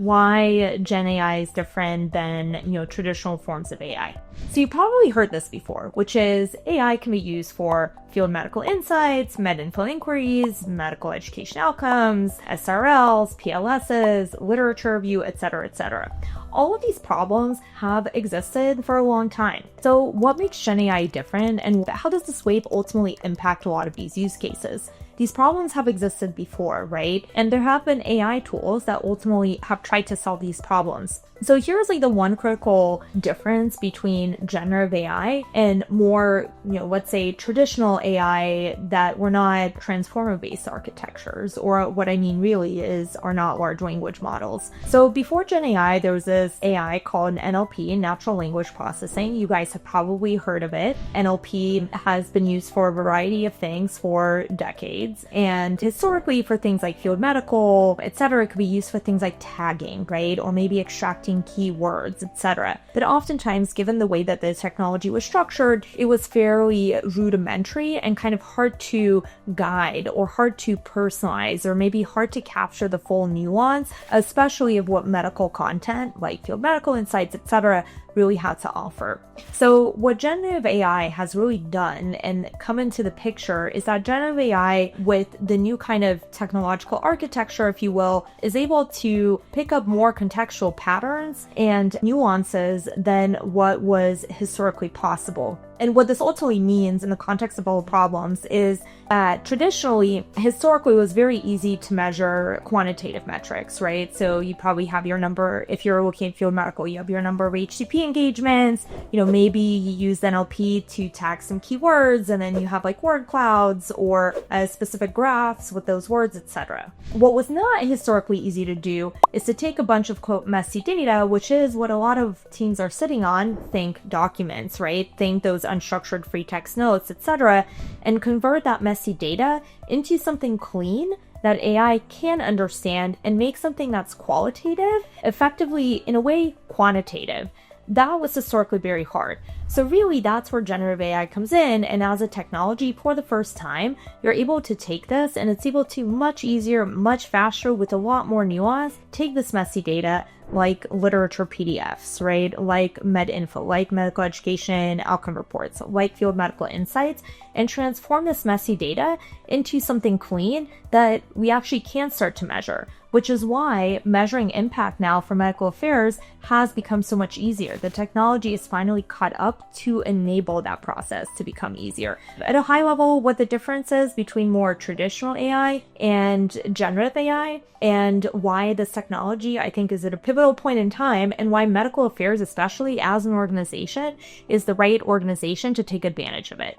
why Gen AI is different than, traditional forms of AI. So you probably heard this before, which is AI can be used for field medical insights, med-info inquiries, medical education outcomes, SRLs, PLSs, literature review, etc., etc. All of these problems have existed for a long time. So what makes Gen AI different, and how does this wave ultimately impact a lot of these use cases? These problems have existed before, right? And there have been AI tools that ultimately have tried to solve these problems. So here's the one critical difference between generative AI and more, let's say traditional AI that were not transformer-based architectures, or what I mean really are not large language models. So before Gen AI, there was this AI called NLP, natural language processing. You guys have probably heard of it. NLP has been used for a variety of things for decades. And historically for things like field medical, etc., it could be used for things like tagging, right? Or maybe extracting keywords, etc. But oftentimes, given the way that the technology was structured, it was fairly rudimentary and kind of hard to guide or hard to personalize, or maybe hard to capture the full nuance, especially of what medical content like field medical insights, etc., really had to offer. So what generative AI has really done and come into the picture is that generative AI, with the new kind of technological architecture, if you will, is able to pick up more contextual patterns and nuances than what was historically possible. And what this ultimately means in the context of all problems is that historically, it was very easy to measure quantitative metrics, right? So you probably have your number, if you're looking at field medical, you have your number of HCP engagements, maybe you use NLP to tag some keywords, and then you have word clouds or specific graphs with those words, etc. What was not historically easy to do is to take a bunch of quote messy data, which is what a lot of teams are sitting on, think documents, right? Think those unstructured free text notes, etc., and convert that messy data into something clean that AI can understand and make something that's qualitative, effectively, in a way, quantitative. That was historically very hard. So really, that's where generative AI comes in, and as a technology, for the first time, you're able to take this, and it's able to much easier, much faster, with a lot more nuance, take this messy data, like literature PDFs, right? Like med-info, like medical education outcome reports, like field medical insights, and transform this messy data into something clean that we actually can start to measure, which is why measuring impact now for medical affairs has become so much easier. The technology is finally caught up to enable that process to become easier. At a high level, what the difference is between more traditional AI and generative AI, and why this technology, I think, is at a pivotal point in time, and why medical affairs, especially as an organization, is the right organization to take advantage of it.